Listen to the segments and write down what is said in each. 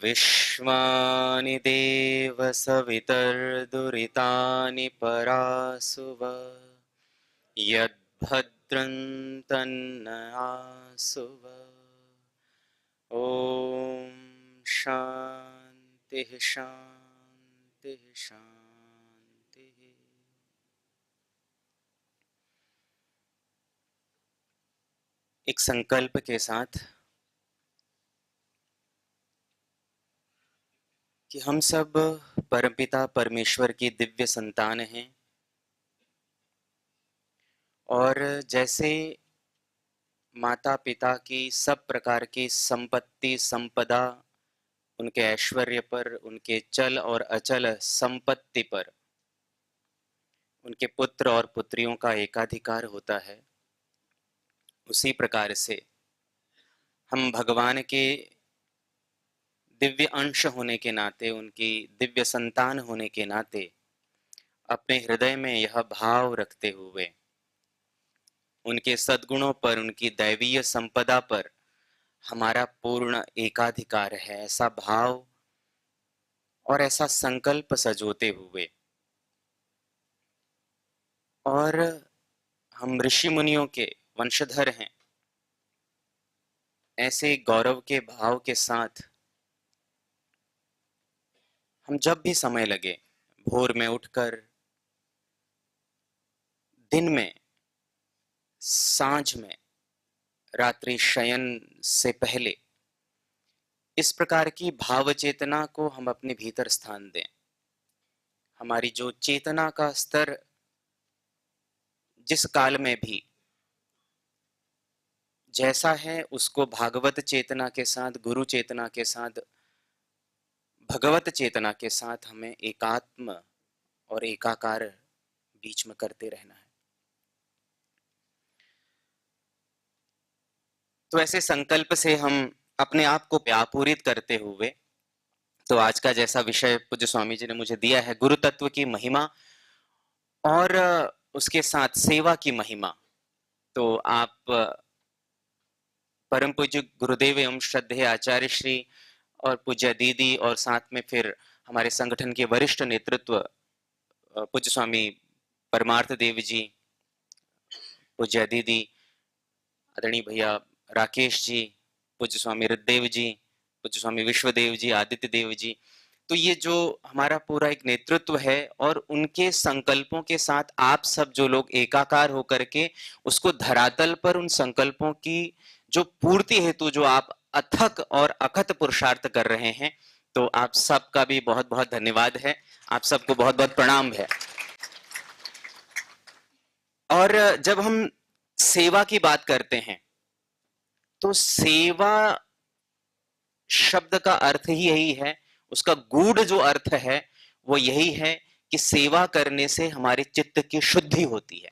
विश्वानि देव सवितर्दुरितानि परासुव यद्भद्रं तन्न आसुव। ओम शांति शांति शांति। एक संकल्प के साथ कि हम सब परमपिता परमेश्वर की दिव्य संतान हैं और जैसे माता पिता की सब प्रकार की संपत्ति संपदा उनके ऐश्वर्य पर, उनके चल और अचल संपत्ति पर उनके पुत्र और पुत्रियों का एकाधिकार होता है, उसी प्रकार से हम भगवान के दिव्य अंश होने के नाते, उनकी दिव्य संतान होने के नाते अपने हृदय में यह भाव रखते हुए उनके सद्गुणों पर, उनकी दैवीय संपदा पर हमारा पूर्ण एकाधिकार है, ऐसा भाव और ऐसा संकल्प सजोते हुए और हम ऋषि मुनियों के वंशधर हैं, ऐसे गौरव के भाव के साथ हम जब भी समय लगे, भोर में उठकर, दिन में, सांझ में, रात्रि शयन से पहले इस प्रकार की भाव चेतना को हम अपने भीतर स्थान दें। हमारी जो चेतना का स्तर जिस काल में भी जैसा है उसको भागवत चेतना के साथ, गुरु चेतना के साथ, भगवत चेतना के साथ हमें एकात्म और एकाकार बीच में करते रहना है। तो ऐसे संकल्प से हम अपने आप को व्यापूरित करते हुए, तो आज का जैसा विषय पूज्य स्वामी जी ने मुझे दिया है, गुरु तत्व की महिमा और उसके साथ सेवा की महिमा। तो आप परम पूज्य गुरुदेव एवं श्रद्धेय आचार्य श्री और पूज्य दीदी और साथ में फिर हमारे संगठन के वरिष्ठ नेतृत्व पूज्य स्वामी परमार्थ देव जी, पूज्य दीदी आदरणीय भैया राकेश जी, पूज्य स्वामी रुद्रदेव जी, पूज्य स्वामी विश्वदेव जी, आदित्य देव जी, तो ये जो हमारा पूरा एक नेतृत्व है और उनके संकल्पों के साथ आप सब जो लोग एकाकार होकर के उसको धरातल पर उन संकल्पों की जो पूर्ति हेतु जो आप अथक और अकथ पुरुषार्थ कर रहे हैं, तो आप सबका भी बहुत बहुत धन्यवाद है, आप सबको बहुत बहुत प्रणाम है। और जब हम सेवा की बात करते हैं तो सेवा शब्द का अर्थ ही यही है, उसका गूढ़ जो अर्थ है वो यही है कि सेवा करने से हमारे चित्त की शुद्धि होती है।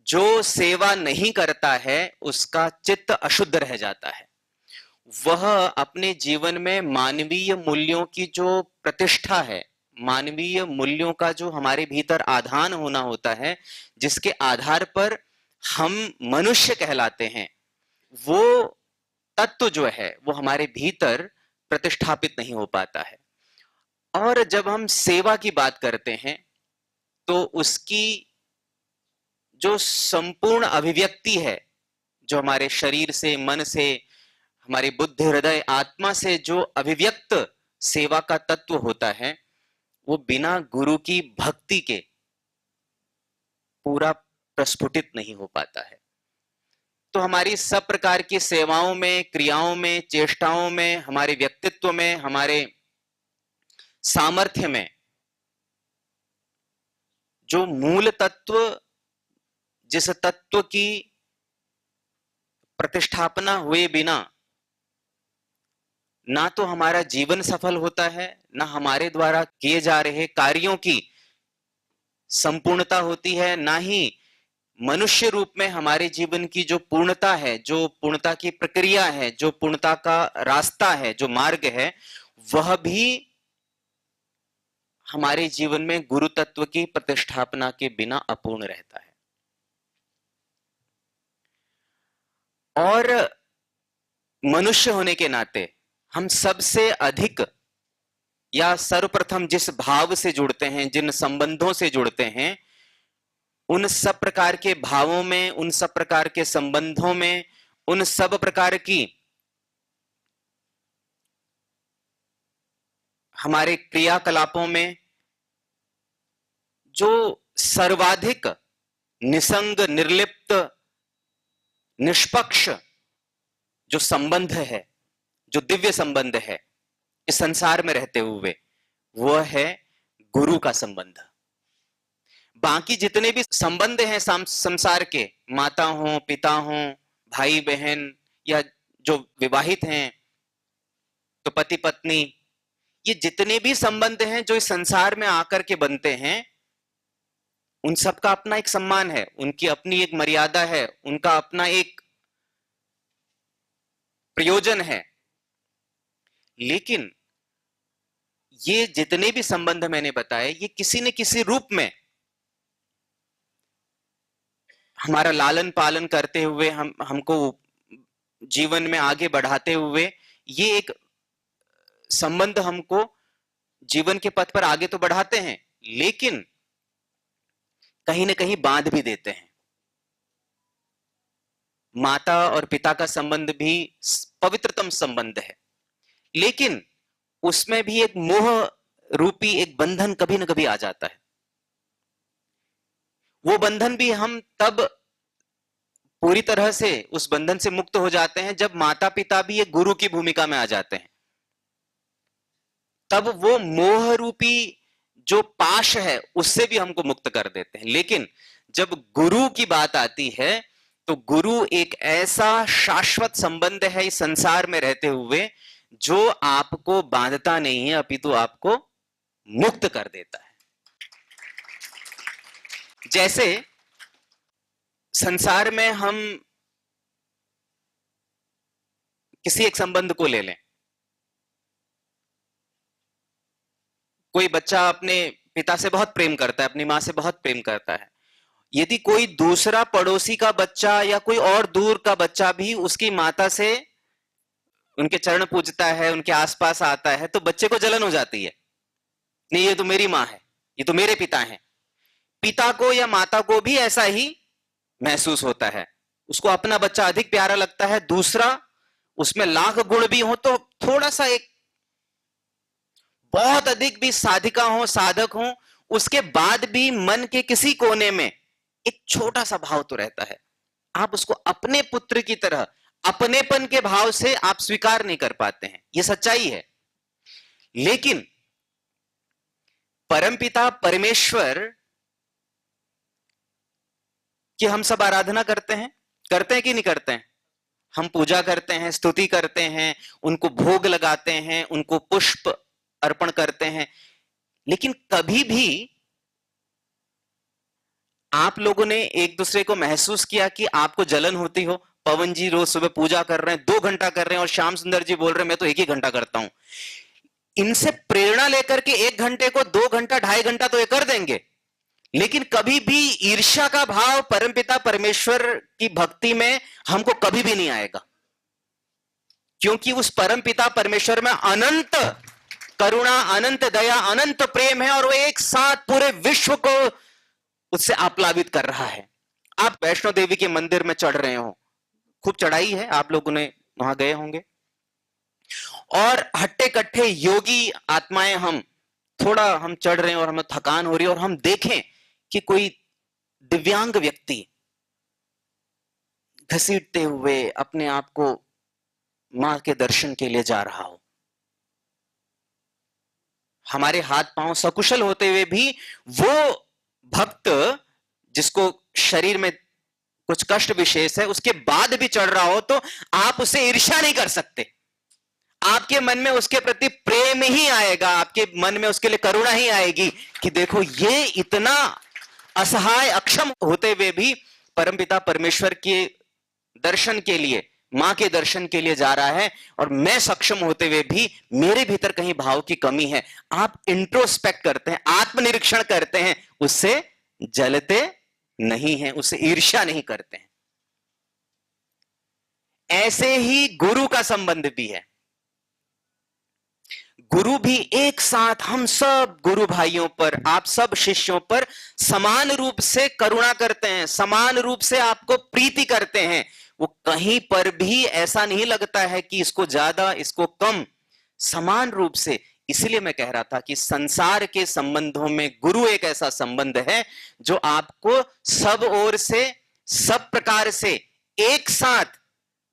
जो सेवा नहीं करता है उसका चित्त अशुद्ध रह जाता है, वह अपने जीवन में मानवीय मूल्यों की जो प्रतिष्ठा है, मानवीय मूल्यों का जो हमारे भीतर आधान होना होता है, जिसके आधार पर हम मनुष्य कहलाते हैं, वो तत्व जो है वो हमारे भीतर प्रतिष्ठापित नहीं हो पाता है। और जब हम सेवा की बात करते हैं तो उसकी जो संपूर्ण अभिव्यक्ति है, जो हमारे शरीर से, मन से, हमारी बुद्धि, हृदय, आत्मा से जो अभिव्यक्त सेवा का तत्व होता है, वो बिना गुरु की भक्ति के पूरा प्रस्फुटित नहीं हो पाता है। तो हमारी सब प्रकार की सेवाओं में, क्रियाओं में, चेष्टाओं में, हमारे व्यक्तित्व में, हमारे सामर्थ्य में जो मूल तत्व, जिस तत्व की प्रतिष्ठापना हुए बिना ना तो हमारा जीवन सफल होता है, ना हमारे द्वारा किए जा रहे कार्यों की संपूर्णता होती है, ना ही मनुष्य रूप में हमारे जीवन की जो पूर्णता है, जो पूर्णता की प्रक्रिया है, जो पूर्णता का रास्ता है, जो मार्ग है, वह भी हमारे जीवन में गुरु तत्व की प्रतिष्ठापना के बिना अपूर्ण रहता है। और मनुष्य होने के नाते हम सबसे अधिक या सर्वप्रथम जिस भाव से जुड़ते हैं, जिन संबंधों से जुड़ते हैं, उन सब प्रकार के भावों में, उन सब प्रकार के संबंधों में, उन सब प्रकार की हमारे क्रियाकलापों में जो सर्वाधिक निसंग, निर्लिप्त, निष्पक्ष जो संबंध है, जो दिव्य संबंध है इस संसार में रहते हुए, वह है गुरु का संबंध। बाकी जितने भी संबंध हैं संसार के, माता हो, पिता हो, भाई बहन, या जो विवाहित हैं तो पति पत्नी, ये जितने भी संबंध हैं जो इस संसार में आकर के बनते हैं, उन सबका अपना एक सम्मान है, उनकी अपनी एक मर्यादा है, उनका अपना एक प्रयोजन है। लेकिन ये जितने भी संबंध मैंने बताए, ये किसी न किसी रूप में हमारा लालन पालन करते हुए, हमको जीवन में आगे बढ़ाते हुए, ये एक संबंध हमको जीवन के पथ पर आगे तो बढ़ाते हैं, लेकिन कहीं ना कहीं बांध भी देते हैं। माता और पिता का संबंध भी पवित्रतम संबंध है, लेकिन उसमें भी एक मोह रूपी एक बंधन कभी ना कभी आ जाता है। वो बंधन भी हम तब पूरी तरह से उस बंधन से मुक्त हो जाते हैं जब माता पिता भी एक गुरु की भूमिका में आ जाते हैं। तब वो मोह रूपी जो पाश है उससे भी हमको मुक्त कर देते हैं। लेकिन जब गुरु की बात आती है तो गुरु एक ऐसा शाश्वत संबंध है इस संसार में रहते हुए जो आपको बांधता नहीं है, अपितु आपको मुक्त कर देता है। जैसे संसार में हम किसी एक संबंध को ले लें, कोई बच्चा अपने पिता से बहुत प्रेम करता है, अपनी मां से बहुत प्रेम करता है। यदि कोई दूसरा पड़ोसी का बच्चा या कोई और दूर का बच्चा भी उसकी माता से उनके चरण पूजता है, उनके आसपास आता है, तो बच्चे को जलन हो जाती है, नहीं ये तो मेरी मां है, ये तो मेरे पिता हैं। पिता को या माता को भी ऐसा ही महसूस होता है, उसको अपना बच्चा अधिक प्यारा लगता है। दूसरा उसमें लाख गुण भी हो तो थोड़ा सा एक बहुत अधिक भी साधिका हो, साधक हो, उसके बाद भी मन के किसी कोने में एक छोटा सा भाव तो रहता है। आप उसको अपने पुत्र की तरह अपनेपन के भाव से आप स्वीकार नहीं कर पाते हैं, यह सच्चाई है। लेकिन परमपिता परमेश्वर कि हम सब आराधना करते हैं कि नहीं करते हैं? हम पूजा करते हैं, स्तुति करते हैं, उनको भोग लगाते हैं, उनको पुष्प अर्पण करते हैं। लेकिन कभी भी आप लोगों ने एक दूसरे को महसूस किया कि आपको जलन होती हो? पवन जी रोज सुबह पूजा कर रहे हैं, 2 घंटा कर रहे हैं, और श्याम सुंदर जी बोल रहे हैं मैं तो 1 ही घंटा करता हूं। इनसे प्रेरणा लेकर के 1 घंटे को 2 घंटा 2.5 घंटा तो ये कर देंगे, लेकिन कभी भी ईर्ष्या का भाव परमपिता परमेश्वर की भक्ति में हमको कभी भी नहीं आएगा, क्योंकि उस परमपिता परमेश्वर में अनंत करुणा, अनंत दया, अनंत प्रेम है, और वो एक साथ पूरे विश्व को उससे आप्लावित कर रहा है। आप वैष्णो देवी के मंदिर में चढ़ रहे हो, खूब चढ़ाई है, आप लोगों ने वहां गए होंगे, और हट्टे कट्टे योगी आत्माएं हम चढ़ रहे हैं और हमें थकान हो रही है, और हम देखें कि कोई दिव्यांग व्यक्ति घसीटते हुए अपने आप को मां के दर्शन के लिए जा रहा हो। हमारे हाथ पांव सकुशल होते हुए भी वो भक्त जिसको शरीर में कुछ कष्ट विशेष है, उसके बाद भी चढ़ रहा हो, तो आप उसे ईर्ष्या नहीं कर सकते। आपके मन में उसके प्रति प्रेम ही आएगा, आपके मन में उसके लिए करुणा ही आएगी कि देखो ये इतना असहाय अक्षम होते हुए भी परमपिता परमेश्वर के दर्शन के लिए, मां के दर्शन के लिए जा रहा है, और मैं सक्षम होते हुए भी मेरे भीतर कहीं भाव की कमी है। आप इंट्रोस्पेक्ट करते हैं, आत्मनिरीक्षण करते हैं, उससे जलते नहीं हैं, उससे ईर्ष्या नहीं करते हैं। ऐसे ही गुरु का संबंध भी है। गुरु भी एक साथ हम सब गुरु भाइयों पर, आप सब शिष्यों पर समान रूप से करुणा करते हैं, समान रूप से आपको प्रीति करते हैं। वो कहीं पर भी ऐसा नहीं लगता है कि इसको ज्यादा इसको कम, समान रूप से। इसलिए मैं कह रहा था कि संसार के संबंधों में गुरु एक ऐसा संबंध है जो आपको सब ओर से, सब प्रकार से एक साथ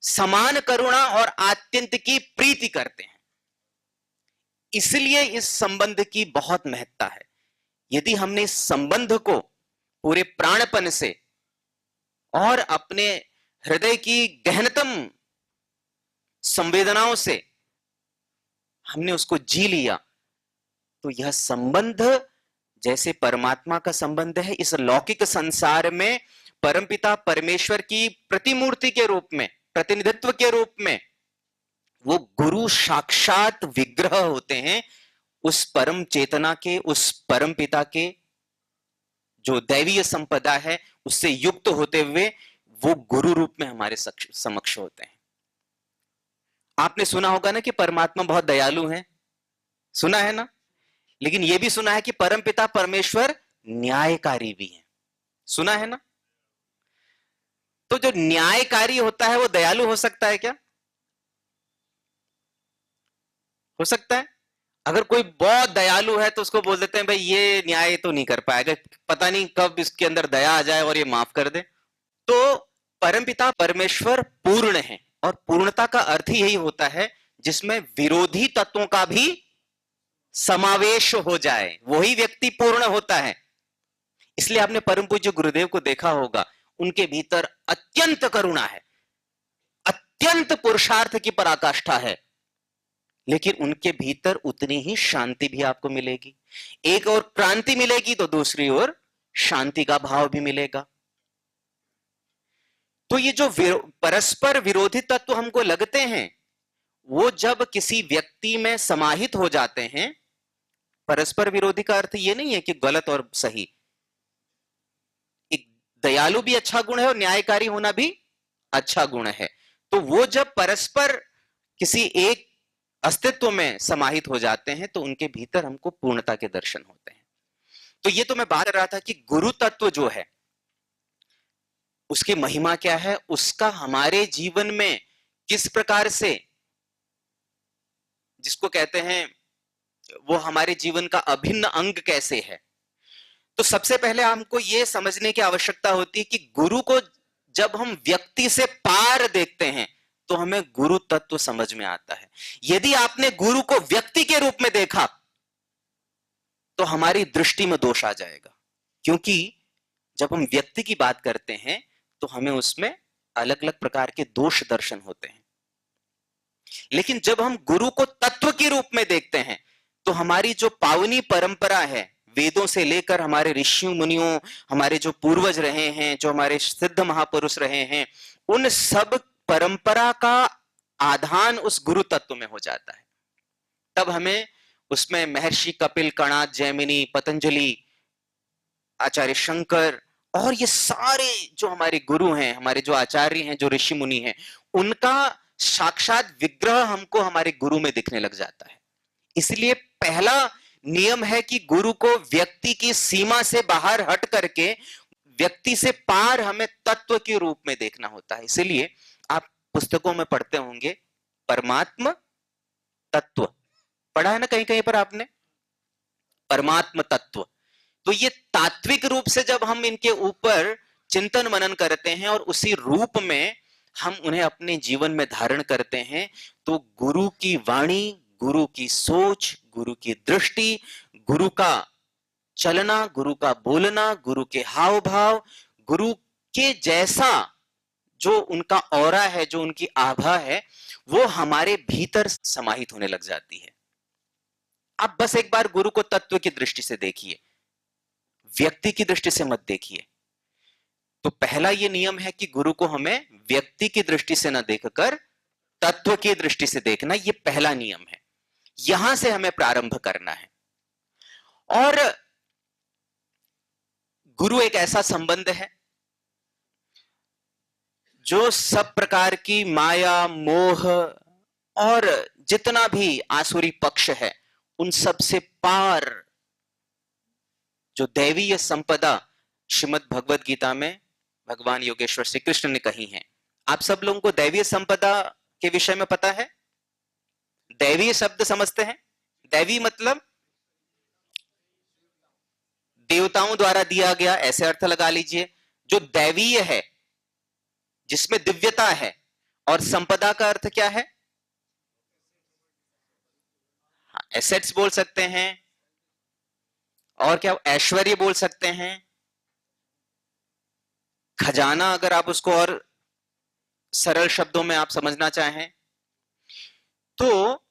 समान करुणा और आत्यंत की प्रीति करते हैं। इसलिए इस संबंध की बहुत महत्ता है। यदि हमने इस संबंध को पूरे प्राणपन से और अपने हृदय की गहनतम संवेदनाओं से हमने उसको जी लिया, तो यह संबंध जैसे परमात्मा का संबंध है, इस लौकिक संसार में परमपिता परमेश्वर की प्रतिमूर्ति के रूप में, प्रतिनिधित्व के रूप में वो गुरु साक्षात विग्रह होते हैं उस परम चेतना के, उस परम पिता के जो दैवीय संपदा है उससे युक्त होते हुए वो गुरु रूप में हमारे समक्ष होते हैं। आपने सुना होगा ना कि परमात्मा बहुत दयालु है, सुना है ना? लेकिन यह भी सुना है कि परम पिता परमेश्वर न्यायकारी भी है, सुना है ना? तो जो न्यायकारी होता है वो दयालु हो सकता है क्या? हो सकता है? अगर कोई बहुत दयालु है तो उसको बोल देते हैं भाई ये न्याय तो नहीं कर पाएगा, पता नहीं कब इसके अंदर दया आ जाए और ये माफ कर दे। तो परमपिता परमेश्वर पूर्ण है और पूर्णता का अर्थ ही यही होता है जिसमें विरोधी तत्वों का भी समावेश हो जाए, वही व्यक्ति पूर्ण होता है। इसलिए आपने परम पूज्य गुरुदेव को देखा होगा, उनके भीतर अत्यंत करुणा है, अत्यंत पुरुषार्थ की पराकाष्ठा है, लेकिन उनके भीतर उतनी ही शांति भी आपको मिलेगी। एक और क्रांति मिलेगी तो दूसरी ओर शांति का भाव भी मिलेगा। तो ये जो परस्पर विरोधी तत्व हमको लगते हैं वो जब किसी व्यक्ति में समाहित हो जाते हैं, परस्पर विरोधी का अर्थ ये नहीं है कि गलत और सही, एक दयालु भी अच्छा गुण है और न्यायकारी होना भी अच्छा गुण है। तो वो जब परस्पर किसी एक अस्तित्व में समाहित हो जाते हैं तो उनके भीतर हमको पूर्णता के दर्शन होते हैं। तो ये तो मैं बात कर रहा था कि गुरु तत्व जो है उसकी महिमा क्या है, उसका हमारे जीवन में किस प्रकार से, जिसको कहते हैं वो हमारे जीवन का अभिन्न अंग कैसे है। तो सबसे पहले हमको यह समझने की आवश्यकता होती है कि गुरु को जब हम व्यक्ति से पार देखते हैं तो हमें गुरु तत्व समझ में आता है। यदि आपने गुरु को व्यक्ति के रूप में देखा तो हमारी दृष्टि में दोष आ जाएगा, क्योंकि जब हम व्यक्ति की बात करते हैं तो हमें उसमें अलग अलग प्रकार के दोष दर्शन होते हैं। लेकिन जब हम गुरु को तत्व के रूप में देखते हैं तो हमारी जो पावनी परंपरा है, वेदों से लेकर हमारे ऋषियों मुनियों, हमारे जो पूर्वज रहे हैं, जो हमारे सिद्ध महापुरुष रहे हैं, उन सब परंपरा का आधान उस गुरु तत्व में हो जाता है। तब हमें उसमें महर्षि कपिल, कणाद, जैमिनी, पतंजलि, आचार्य शंकर और ये सारे जो हमारे गुरु हैं, हमारे जो आचार्य हैं, जो ऋषि मुनि हैं, उनका साक्षात विग्रह हमको हमारे गुरु में दिखने लग जाता है। इसलिए पहला नियम है कि गुरु को व्यक्ति की सीमा से बाहर हट करके व्यक्ति से पार हमें तत्व के रूप में देखना होता है। इसलिए आप पुस्तकों में पढ़ते होंगे परमात्म तत्व, पढ़ा है ना कहीं कहीं पर आपने, परमात्म तत्व। तो ये तात्विक रूप से जब हम इनके ऊपर चिंतन मनन करते हैं और उसी रूप में हम उन्हें अपने जीवन में धारण करते हैं तो गुरु की वाणी, गुरु की सोच, गुरु की दृष्टि, गुरु का चलना, गुरु का बोलना, गुरु के हाव भाव, गुरु के जैसा जो उनका ऑरा है, जो उनकी आभा है, वो हमारे भीतर समाहित होने लग जाती है। आप बस एक बार गुरु को तत्व की दृष्टि से देखिए, व्यक्ति की दृष्टि से मत देखिए। तो पहला यह नियम है कि गुरु को हमें व्यक्ति की दृष्टि से न देखकर तत्व की दृष्टि से देखना, यह पहला नियम है। यहां से हमें प्रारंभ करना है। और गुरु एक ऐसा संबंध है जो सब प्रकार की माया, मोह और जितना भी आसुरी पक्ष है उन सब से पार जो दैवीय संपदा श्रीमद् भगवद गीता में भगवान योगेश्वर श्री कृष्ण ने कही है। आप सब लोगों को दैवीय संपदा के विषय में पता है? दैवीय शब्द समझते हैं? दैवी मतलब देवताओं द्वारा दिया गया, ऐसे अर्थ लगा लीजिए। जो दैवीय है, जिसमें दिव्यता है, और संपदा का अर्थ क्या है? एसेट्स बोल सकते हैं, और क्या ऐश्वर्य बोल सकते हैं, खजाना, अगर आप उसको और सरल शब्दों में आप समझना चाहें तो।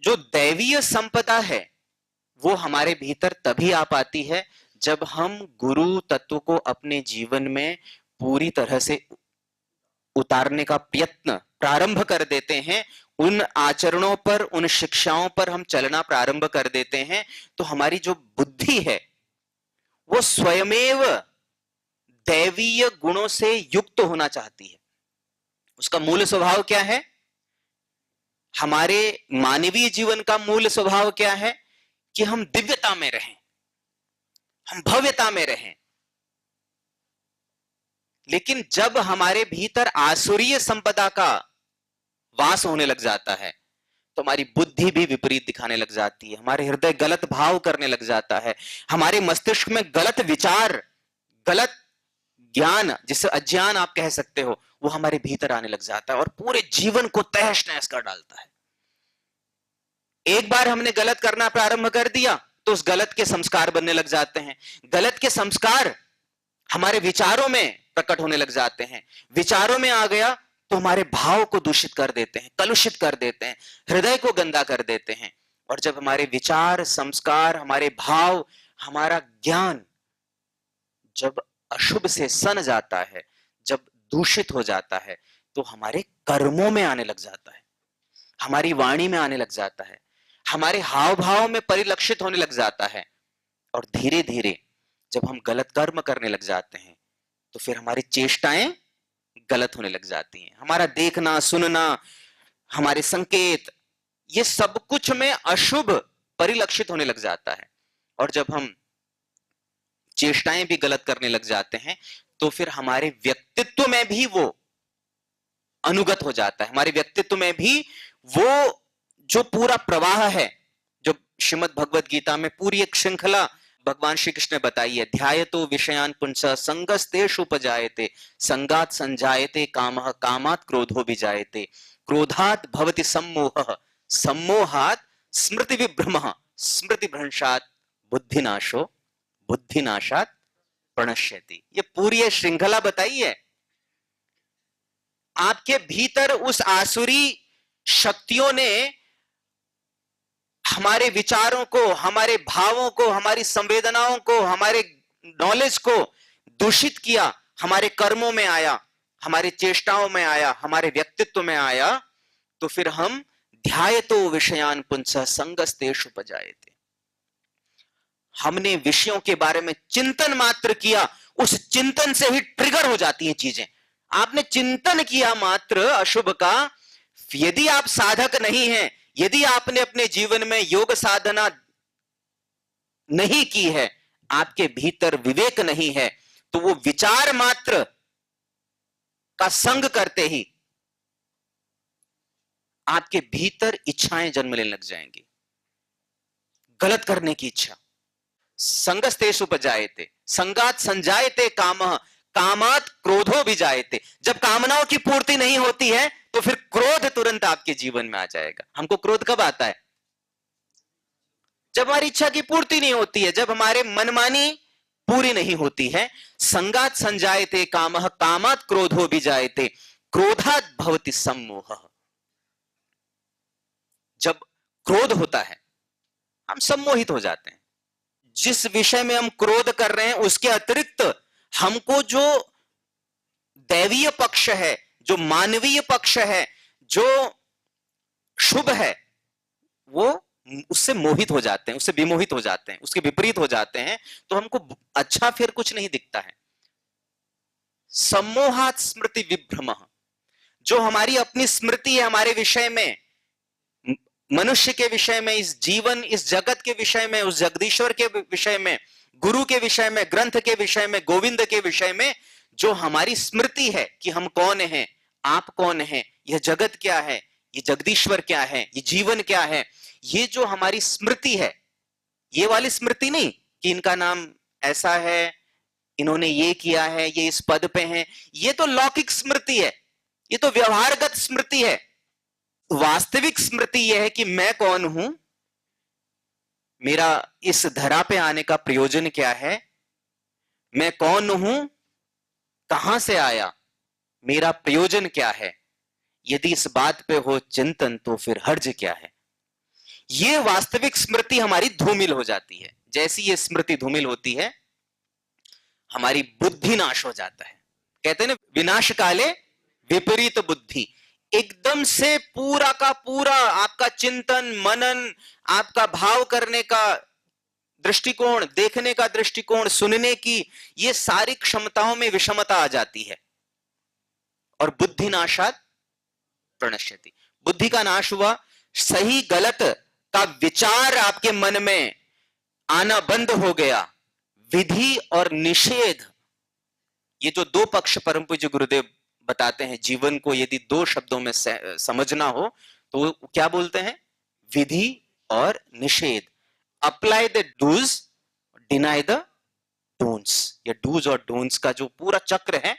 जो दैवीय संपदा है वो हमारे भीतर तभी आ पाती है जब हम गुरु तत्व को अपने जीवन में पूरी तरह से उतारने का प्रयत्न प्रारंभ कर देते हैं। उन आचरणों पर, उन शिक्षाओं पर हम चलना प्रारंभ कर देते हैं, तो हमारी जो बुद्धि है वो स्वयमेव दैवीय गुणों से युक्त होना चाहती है। उसका मूल स्वभाव क्या है? हमारे मानवीय जीवन का मूल स्वभाव क्या है? कि हम दिव्यता में रहें, हम भव्यता में रहें। लेकिन जब हमारे भीतर आसुरीय संपदा का वास होने लग जाता है तो हमारी बुद्धि भी विपरीत दिखाने लग जाती है, हमारे हृदय गलत भाव करने लग जाता है, हमारे मस्तिष्क में गलत विचार, गलत ज्ञान, जिसे अज्ञान आप कह सकते हो, वो हमारे भीतर आने लग जाता है और पूरे जीवन को तहस नहस कर डालता है। एक बार हमने गलत करना प्रारंभ कर दिया तो उस गलत के संस्कार बनने लग जाते हैं। गलत के संस्कार हमारे विचारों में प्रकट होने लग जाते हैं। विचारों में आ गया तो हमारे भाव को दूषित कर देते हैं, कलुषित कर देते हैं, हृदय को गंदा कर देते हैं। और जब हमारे विचार, संस्कार, हमारे भाव, हमारा ज्ञान जब अशुभ से सन जाता है, जब दूषित हो जाता है, तो हमारे कर्मों में आने लग जाता है, हमारी वाणी में आने लग जाता है, हमारे हाव भाव में परिलक्षित होने लग जाता है। और धीरे धीरे जब हम गलत कर्म करने लग जाते हैं तो फिर हमारी चेष्टाएं गलत होने लग जाती हैं। हमारा देखना, सुनना, हमारे संकेत, ये सब कुछ में अशुभ परिलक्षित होने लग जाता है। और जब हम चेष्टाएं भी गलत करने लग जाते हैं तो फिर हमारे व्यक्तित्व में भी वो अनुगत हो जाता है। हमारे व्यक्तित्व में भी वो जो पूरा प्रवाह है, जो श्रीमद् भगवद गीता में पूरी एक श्रृंखला भगवान श्री कृष्ण ने बताई है, ध्यायतो विषयान पुंसः संगस्तेषु उपजायते संगात संजायते कामः कामात् क्रोधो विजायते क्रोधात् भवति सम्मोहः सम्मोहात् स्मृति विभ्रमः स्मृति भ्रंशात् बुद्धिनाशो बुद्धिनाशात् प्रणश्यति। ये पूरी श्रृंखला बताई है। आपके भीतर उस आसुरी शक्तियों ने हमारे विचारों को, हमारे भावों को, हमारी संवेदनाओं को, हमारे नॉलेज को दूषित किया, हमारे कर्मों में आया, हमारी चेष्टाओं में आया, हमारे व्यक्तित्व में आया। तो फिर हम ध्यायतो विषयान पुंसः संगस्तेषु उपजायते, हमने विषयों के बारे में चिंतन मात्र किया, उस चिंतन से ही ट्रिगर हो जाती हैं चीजें। आपने चिंतन किया मात्र अशुभ का, यदि आप साधक नहीं हैं, यदि आपने अपने जीवन में योग साधना नहीं की है, आपके भीतर विवेक नहीं है, तो वो विचार मात्र का संग करते ही आपके भीतर इच्छाएं जन्म लेने लग जाएंगी, गलत करने की इच्छा। संगस्तेषु उपजायते संगात संजायते कामः कामात् क्रोधो विजायते। जब कामनाओं की पूर्ति नहीं होती है तो फिर क्रोध तुरंत आपके जीवन में आ जाएगा। हमको क्रोध कब आता है? जब हमारी इच्छा की पूर्ति नहीं होती है, जब हमारे मनमानी पूरी नहीं होती है। संगात संजायते कामः कामात् क्रोधो विजायते क्रोधात् भवति सम्मोहः। जब क्रोध होता है हम सम्मोहित हो जाते हैं। जिस विषय में हम क्रोध कर रहे हैं उसके अतिरिक्त हमको जो दैवीय पक्ष है, जो मानवीय पक्ष है, जो शुभ है, वो उससे मोहित हो जाते हैं, उससे विमोहित हो जाते हैं, उसके विपरीत हो जाते हैं, तो हमको अच्छा फिर कुछ नहीं दिखता है। सम्मोहात् स्मृति विभ्रमः, जो हमारी अपनी स्मृति है हमारे विषय में, मनुष्य के विषय में, इस जीवन, इस जगत के विषय में, उस जगदीश्वर के विषय में, गुरु के विषय में, ग्रंथ के विषय में, गोविंद के विषय में जो हमारी स्मृति है कि हम कौन हैं, आप कौन हैं, यह जगत क्या है, ये जगदीश्वर क्या है, ये जीवन क्या है, ये जो हमारी स्मृति है, ये वाली स्मृति नहीं कि इनका नाम ऐसा है, इन्होंने ये किया है, ये इस पद पे हैं, ये तो लौकिक स्मृति है, ये तो व्यवहारगत स्मृति है। वास्तविक स्मृति यह है कि मैं कौन हूं, मेरा इस धरा पे आने का प्रयोजन क्या है, मैं कौन हूं, कहां से आया, मेरा प्रयोजन क्या है। यदि इस बात पे हो चिंतन तो फिर हर्ज क्या है। यह वास्तविक स्मृति हमारी धूमिल हो जाती है। जैसी ये स्मृति धूमिल होती है, हमारी बुद्धि नाश हो जाता है। कहते हैं ना, विनाश काले विपरीत बुद्धि। एकदम से पूरा का पूरा आपका चिंतन मनन, आपका भाव करने का दृष्टिकोण, देखने का दृष्टिकोण, सुनने की, ये सारी क्षमताओं में विषमता आ जाती है। और बुद्धि नाशात प्रणश्यति, बुद्धि का नाश हुआ, सही गलत का विचार आपके मन में आना बंद हो गया। विधि और निषेध, ये जो दो पक्ष परम पूज्य गुरुदेव बताते हैं, जीवन को यदि दो शब्दों में समझना हो तो क्या बोलते हैं, विधि और निषेध। Apply the dos, deny the don'ts. ये डूज और डोंट्स का जो पूरा चक्र है,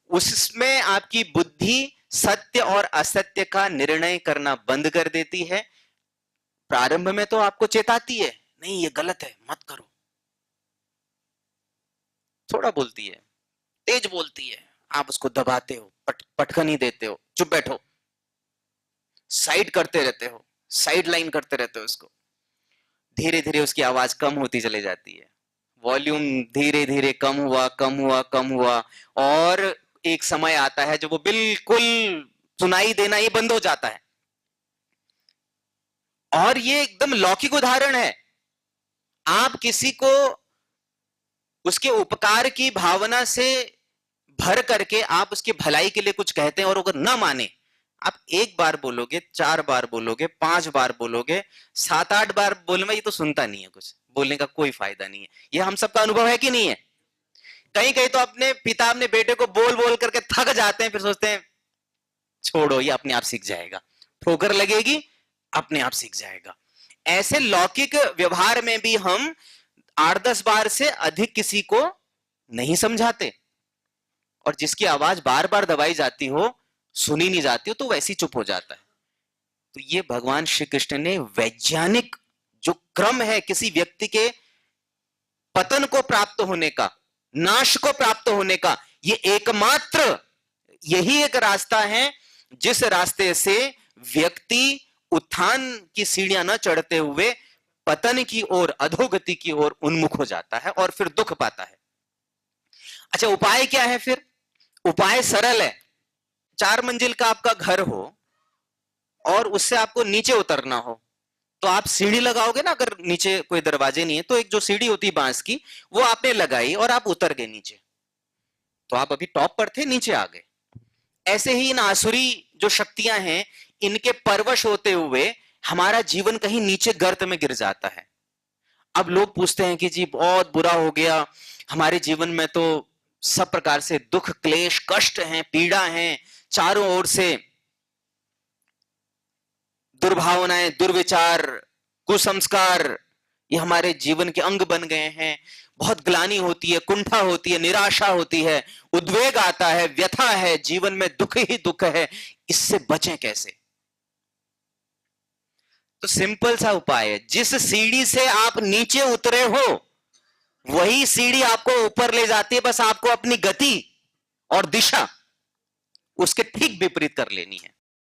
उसमें आपकी बुद्धि सत्य और असत्य का निर्णय करना बंद कर देती है। प्रारंभ में तो आपको चेताती है, नहीं ये गलत है, मत करो, थोड़ा बोलती है, तेज बोलती है, आप उसको दबाते हो, पटखनी देते हो, चुप बैठो, साइड करते रहते हो, साइड लाइन करते रहते हो इसको। धीरे धीरे उसकी आवाज कम होती चली जाती है, वॉल्यूम धीरे धीरे कम हुआ कम हुआ कम हुआ, और एक समय आता है जो वो बिल्कुल सुनाई देना ही बंद हो जाता है। और ये एकदम लौकिक उदाहरण है। आप किसी को उसके उपकार की भावना से भर करके आप उसकी भलाई के लिए कुछ कहते हैं, और अगर ना माने, आप एक बार बोलोगे, 4 बार बोलोगे, 5 बार बोलोगे, 7-8 बार बोलने, ये तो सुनता नहीं है, कुछ बोलने का कोई फायदा नहीं है। ये हम सबका अनुभव है कि नहीं है। कहीं कहीं तो अपने पिता अपने बेटे को बोल बोल करके थक जाते हैं, फिर सोचते हैं छोड़ो, ये अपने आप सीख जाएगा, ठोकर लगेगी अपने आप सीख जाएगा। ऐसे लौकिक व्यवहार में भी हम 8-10 बार से अधिक किसी को नहीं समझाते, और जिसकी आवाज बार बार दबाई जाती हो, सुनी नहीं जाती हो, तो वैसे ही चुप हो जाता है। तो ये भगवान श्री कृष्ण ने वैज्ञानिक जो क्रम है किसी व्यक्ति के पतन को प्राप्त होने का, नाश को प्राप्त होने का, ये एकमात्र यही एक रास्ता है जिस रास्ते से व्यक्ति उत्थान की सीढ़ियां न चढ़ते हुए पतन की ओर, अधोगति की ओर उन्मुख हो जाता है और फिर दुख पाता है। अच्छा, उपाय क्या है फिर? उपाय सरल है। 4 मंजिल का आपका घर हो और उससे आपको नीचे उतरना हो, तो आप सीढ़ी लगाओगे ना। अगर नीचे कोई दरवाजे नहीं है तो एक जो सीढ़ी होती है बांस की, वो आपने लगाई और आप उतर गए नीचे, तो आप अभी टॉप पर थे, नीचे आ गए। ऐसे ही इन आसुरी जो शक्तियां हैं, इनके परवश होते हुए हमारा जीवन कहीं नीचे गर्त में गिर जाता है। अब लोग पूछते हैं कि जी बहुत बुरा हो गया, हमारे जीवन में तो सब प्रकार से दुख, क्लेश, कष्ट हैं, पीड़ा हैं, चारों ओर से दुर्भावनाएं, दुर्विचार, कुसंस्कार, ये हमारे जीवन के अंग बन गए हैं। बहुत ग्लानि होती है, कुंठा होती है, निराशा होती है, उद्वेग आता है, व्यथा है, जीवन में दुख ही दुख है। इससे बचें कैसे? तो सिंपल सा उपाय है, जिस सीढ़ी से आप नीचे उतरे हो वही सीढ़ी आपको ऊपर ले जाती है। बस आपको अपनी गति और दिशा उसके ठीक विपरीत कर लेनी है।